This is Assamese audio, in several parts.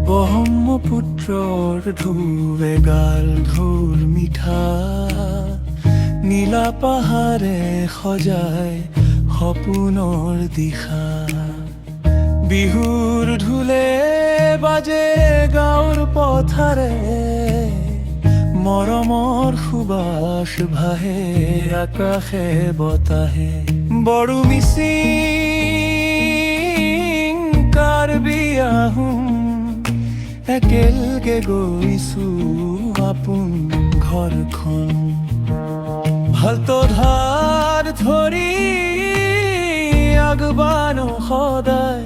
ব্ৰহ্মপুত্ৰৰ ঢৌৱে গাল ঢোল মিঠা, নীলা পাহাৰে সজায় সপোনৰ দিশা। বিহুৰ ঢোলে বাজে গাঁৱৰ পথাৰে, মৰমৰ সুবাস ভাহে আকাশে বতাহে। বড়ো মিচিং কাৰ্বি আহোম একেলগে গৈছো আপোন ঘৰখন। হালতো ধাৰ ধৰি আগবানো সদায়,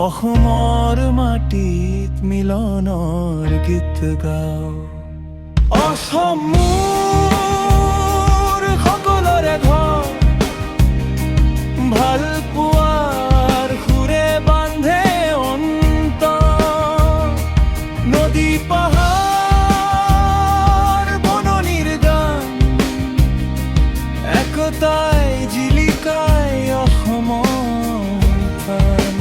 অসমৰ মাটিত মিলনৰ গীত গাওঁ। অসম মোৰ সকলোৰে ঘৰ, ভাল পোৱাৰ সুৰে বান্ধে অন্তৰ। নদী পাহাৰ বননিৰ গান, একতাই জিলিকাই অসমৰ প্ৰাণ।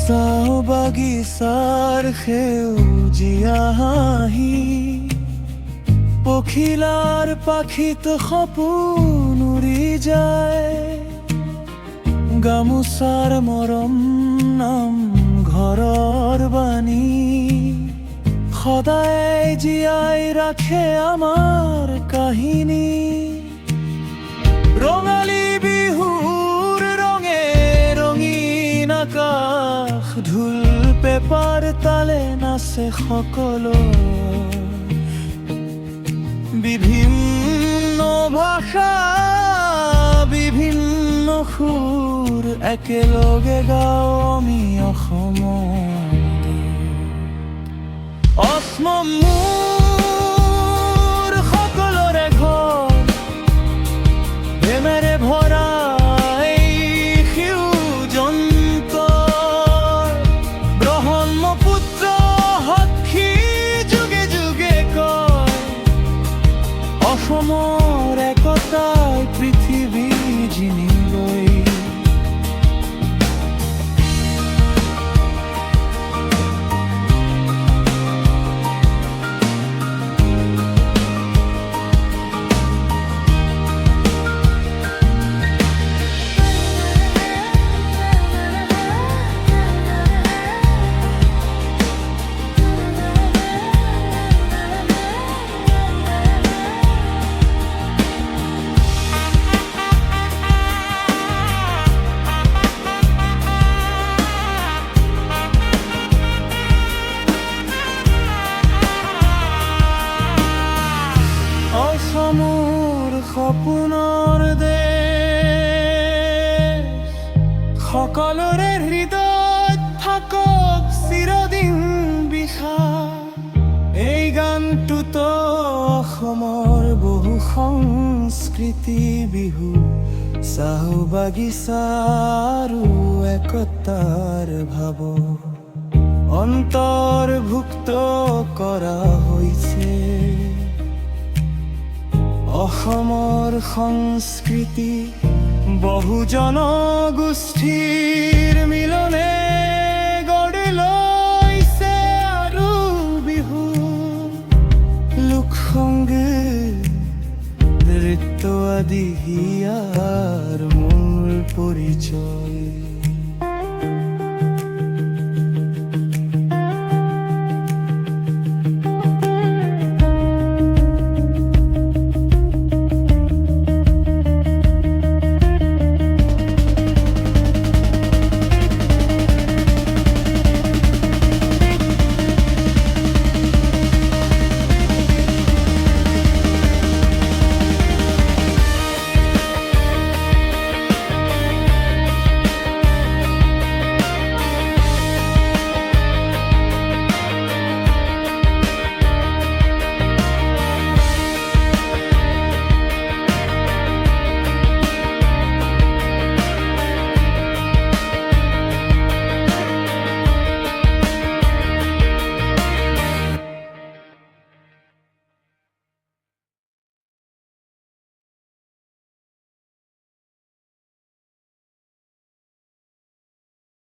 চাহ বাগিচাৰ সেউজীয়া হাঁহি, পখিলাৰ পাখিত সপোন উৰি যায়। গামোচাৰ মৰম নাম ঘৰৰ বাণী, সদায় জীয়াই ৰাখে আমাৰ কাহিনী। ৰঙালী বিহুৰ ৰঙে ৰঙীন আকাশ, ঢোল পেপাৰ তালে নাচে সকলো। বিভিন্ন ভাষা বিভিন্ন সুৰ, একেলগে গাওঁ আমি অসমৰ। অসম মোৰ সকলোৰে ঘৰ, প্ৰেমেৰে ভৰা অসমৰ একতাই পৃথিৱী জিনিবই। অসমৰ সপোনৰ দেশ, সকলোৰে হৃদয়ত থাকক চিৰদিন বিষাদ। এই গানটোতো অসমৰ বহু সংস্কৃতি, বিহু চাহ বাগিচা আৰু একতাৰ ভাৱ অন্তৰ্ভুক্ত কৰা হৈছে। অসমৰ সংস্কৃতি বহু জনগোষ্ঠীৰ মিলনে গঢ়ি লৈছে, আৰু বিহু লোকসংগীত নৃত্য আদি ইয়াৰ মূল পৰিচয়।